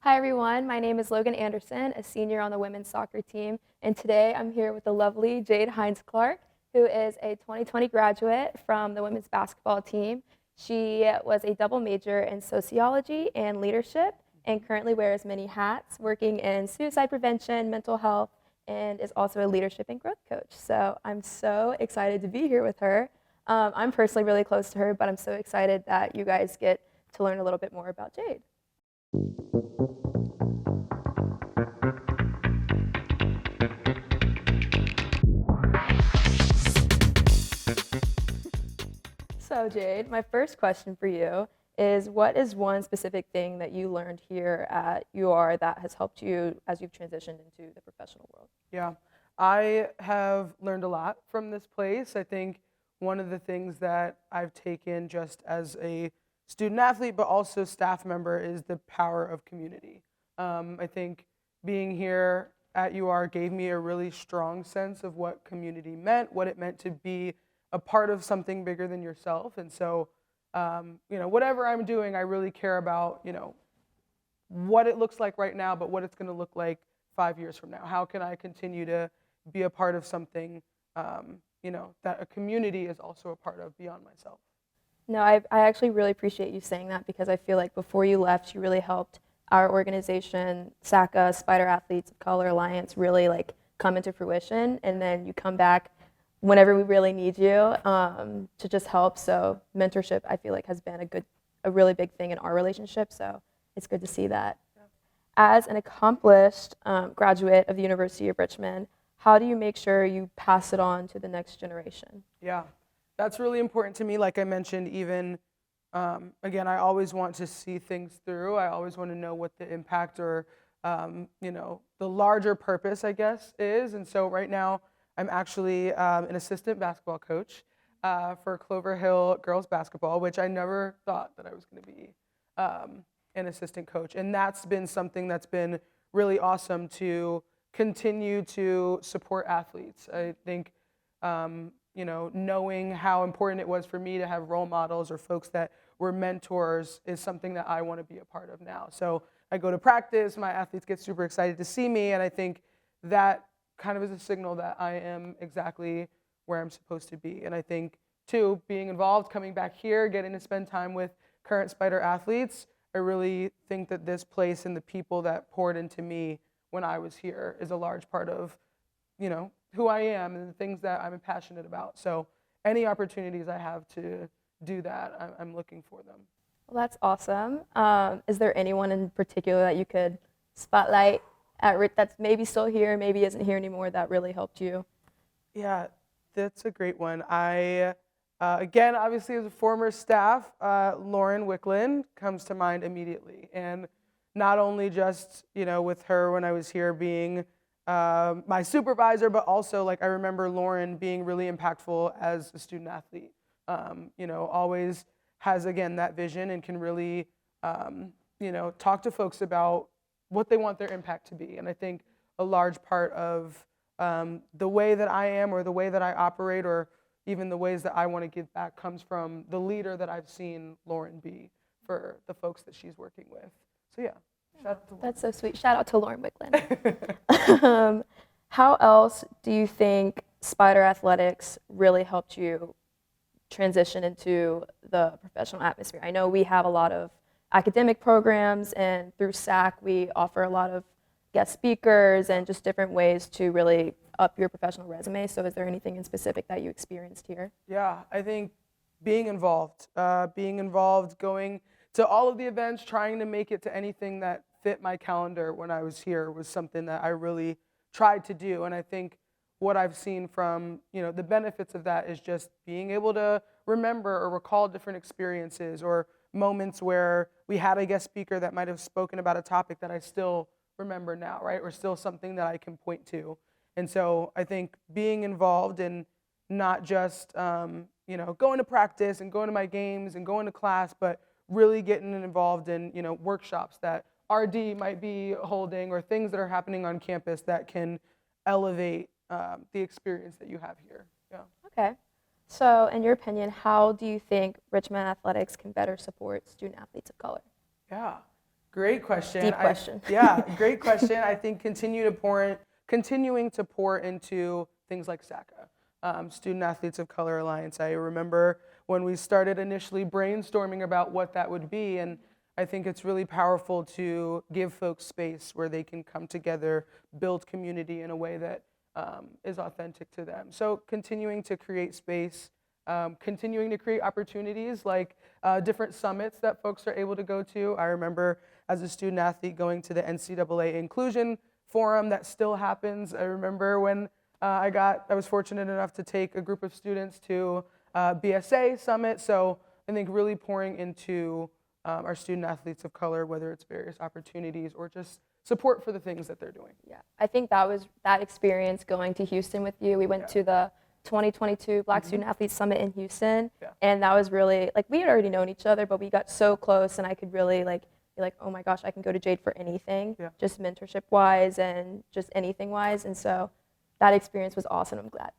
Hi everyone, my name is Logan Anderson, a senior on the women's soccer team, and today I'm here with the lovely Jaide Hinds-Clarke, who is a 2020 graduate from the women's basketball team. She was a double major in sociology and leadership and currently wears many hats, working in suicide prevention, mental health, and is also a leadership and growth coach. So I'm so excited to be here with her. I'm personally really close to her, but I'm so excited that you guys get to learn a little bit more about Jaide. So Jaide, my first question for you is what is one specific thing that you learned here at UR that has helped you as you've transitioned into the professional world? Yeah, I have learned a lot from this place. I think one of the things that I've taken just as a student athlete, but also staff member, is the power of community. I think being here at UR gave me a really strong sense of what community meant, what it meant to be a part of something bigger than yourself. And so, whatever I'm doing, I really care about, what it looks like right now, but what it's going to look like 5 years from now. How can I continue to be a part of something, that a community is also a part of beyond myself? No, I actually really appreciate you saying that because I feel like before you left, you really helped our organization, SACA, Spider Athletes of Color Alliance, really like come into fruition. And then you come back whenever we really need you to just help. So mentorship, I feel like, has been a really big thing in our relationship. So it's good to see that. As an accomplished graduate of the University of Richmond, how do you make sure you pass it on to the next generation? Yeah, that's really important to me. Like I mentioned, even again, I always want to see things through. I always want to know what the impact or the larger purpose, I guess, is. And so right now, I'm actually an assistant basketball coach for Clover Hill girls basketball, which I never thought that I was going to be an assistant coach. And that's been something that's been really awesome to continue to support athletes. I think, knowing how important it was for me to have role models or folks that were mentors is something that I want to be a part of now. So I go to practice, my athletes get super excited to see me, and I think that kind of is a signal that I am exactly where I'm supposed to be. And I think, too, being involved, coming back here, getting to spend time with current Spider athletes, I really think that this place and the people that poured into me when I was here is a large part of, who I am and the things that I'm passionate about. So any opportunities I have to do that, I'm looking for them. Well, that's awesome. Is there anyone in particular that you could spotlight that's maybe still here, maybe isn't here anymore, that really helped you? Yeah, that's a great one. Again, obviously, as a former staff, Lauren Wicklund comes to mind immediately. And not only just, with her when I was here being my supervisor, but also, like, I remember Lauren being really impactful as a student athlete. Always has, again, that vision and can really, talk to folks about what they want their impact to be. And I think a large part of the way that I am or the way that I operate or even the ways that I want to give back comes from the leader that I've seen Lauren be for the folks that she's working with. So yeah, shout out to Lauren. That's so sweet. Shout out to Lauren Wicklund. How else do you think Spider Athletics really helped you transition into the professional atmosphere? I know we have a lot of academic programs, and through SAC we offer a lot of guest speakers and just different ways to really up your professional resume. So is there anything in specific that you experienced here? Yeah, I think being involved, going to all of the events, trying to make it to anything that fit my calendar when I was here was something that I really tried to do. And I think what I've seen from, the benefits of that is just being able to remember or recall different experiences or moments where we had a guest speaker that might have spoken about a topic that I still remember now, right? Or still something that I can point to. And so I think being involved in not just, going to practice and going to my games and going to class, but really getting involved in, workshops that RD might be holding or things that are happening on campus that can elevate the experience that you have here. Yeah. Okay. So in your opinion, how do you think Richmond Athletics can better support student athletes of color? Yeah. Great question. Deep question. Yeah, great question. I think continuing to pour into things like SACA, Student Athletes of Color Alliance. I remember when we started initially brainstorming about what that would be, and I think it's really powerful to give folks space where they can come together, build community in a way that is authentic to them. So continuing to create space, continuing to create opportunities like different summits that folks are able to go to. I remember as a student athlete going to the NCAA Inclusion Forum that still happens. I remember when I was fortunate enough to take a group of students to BSA Summit. So I think really pouring into our student athletes of color, whether it's various opportunities or just support for the things that they're doing. Yeah, I think that was that experience going to Houston with you. We went to the 2022 Black Student Athletes Summit in Houston, and that was really, like, we had already known each other, but we got so close, and I could really, like, be like, oh my gosh, I can go to Jaide for anything, just mentorship-wise and just anything-wise, and so that experience was awesome. I'm glad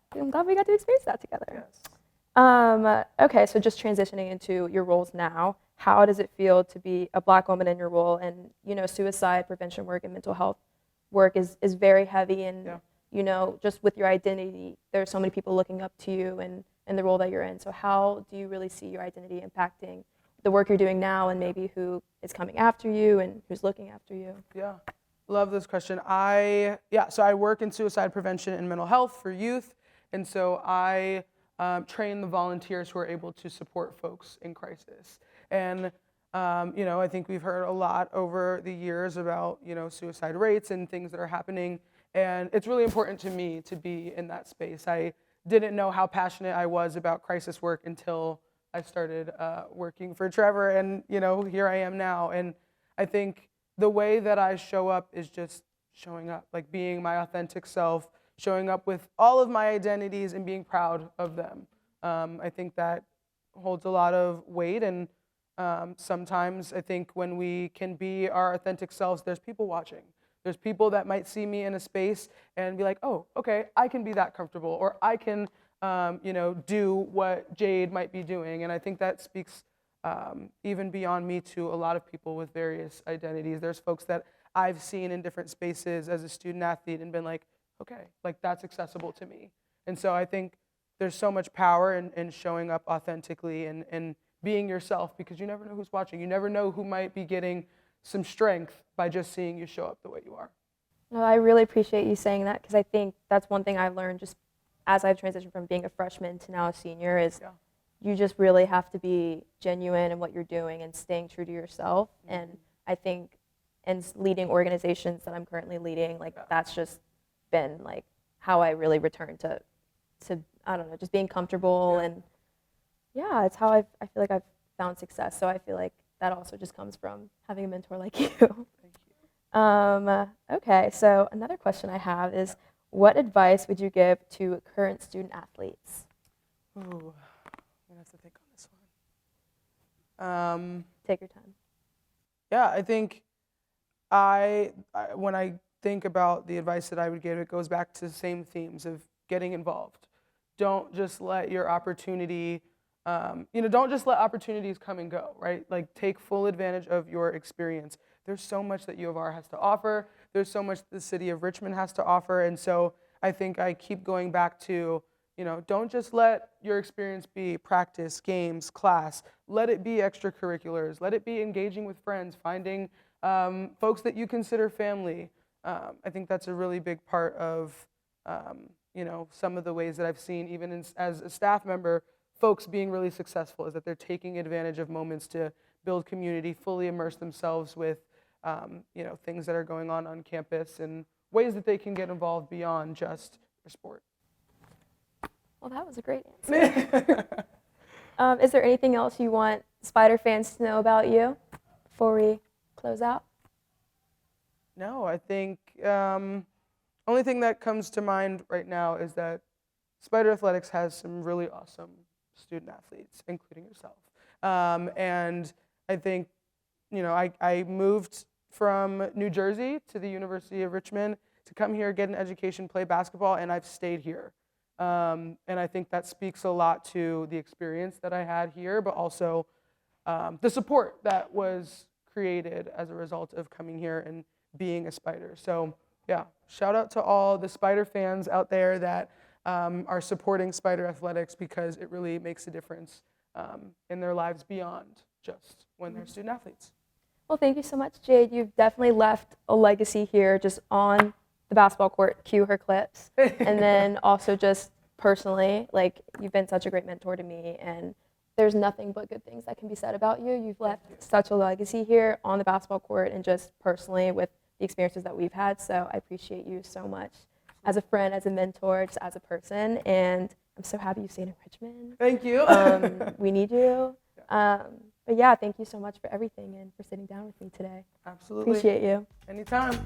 we got to experience that together. Yes. Okay, so just transitioning into your roles now, how does it feel to be a Black woman in your role? And, you know, suicide prevention work and mental health work is very heavy, and you know, just with your identity, there's so many people looking up to you and the role that you're in. So how do you really see your identity impacting the work you're doing now and maybe who is coming after you and who's looking after you? Yeah, love this question. So I work in suicide prevention and mental health for youth, and so I train the volunteers who are able to support folks in crisis. And you know, I think we've heard a lot over the years about, you know, suicide rates and things that are happening. And it's really important to me to be in that space. I didn't know how passionate I was about crisis work until I started working for Trevor, and, you know, here I am now. And I think the way that I show up is just showing up, like being my authentic self, showing up with all of my identities and being proud of them. I think that holds a lot of weight, and sometimes I think when we can be our authentic selves, there's people watching. There's people that might see me in a space and be like, oh, okay, I can be that comfortable, or I can, you know, do what Jaide might be doing. And I think that speaks even beyond me to a lot of people with various identities. There's folks that I've seen in different spaces as a student athlete and been like, okay, like that's accessible to me. And so I think there's so much power in showing up authentically and being yourself, because you never know who's watching. You never know who might be getting some strength by just seeing you show up the way you are. No, I really appreciate you saying that, because I think that's one thing I've learned just as I've transitioned from being a freshman to now a senior is you just really have to be genuine in what you're doing and staying true to yourself. And I think in leading organizations that I'm currently leading, like that's just been like how I really return to I don't know, just being comfortable. And it's how I feel like I've found success. So I feel like that also just comes from having a mentor like you. Thank you. Okay, so another question I have is, what advice would you give to current student athletes? Ooh, I'm gonna have to think on this one. Take your time. Yeah, I think when I think about the advice that I would give, it goes back to the same themes of getting involved. Don't just let your opportunity, don't just let opportunities come and go, right? Like, take full advantage of your experience. There's so much that U of R has to offer. There's so much the city of Richmond has to offer. And so I think I keep going back to, don't just let your experience be practice, games, class. Let it be extracurriculars. Let it be engaging with friends, finding folks that you consider family. I think that's a really big part of, some of the ways that I've seen, even as a staff member, folks being really successful, is that they're taking advantage of moments to build community, fully immerse themselves with, things that are going on campus, and ways that they can get involved beyond just their sport. Well, that was a great answer. Is there anything else you want Spider fans to know about you before we close out? No, I think only thing that comes to mind right now is that Spider Athletics has some really awesome student athletes, including yourself. And I think, I moved from New Jersey to the University of Richmond to come here, get an education, play basketball, and I've stayed here. And I think that speaks a lot to the experience that I had here, but also the support that was created as a result of coming here and being a Spider. So yeah, shout out to all the Spider fans out there that are supporting Spider athletics, because it really makes a difference in their lives beyond just when they're student athletes. Well, thank you so much, Jade. You've definitely left a legacy here just on the basketball court, cue her clips, and then also just personally, like, you've been such a great mentor to me, and there's nothing but good things that can be said about you. You've left such a legacy here on the basketball court and just personally with the experiences that we've had, so I appreciate you so much as a friend, as a mentor, just as a person, and I'm so happy you stayed in Richmond. Thank you. We need you. But yeah, thank you so much for everything and for sitting down with me today. Absolutely. Appreciate you. Anytime.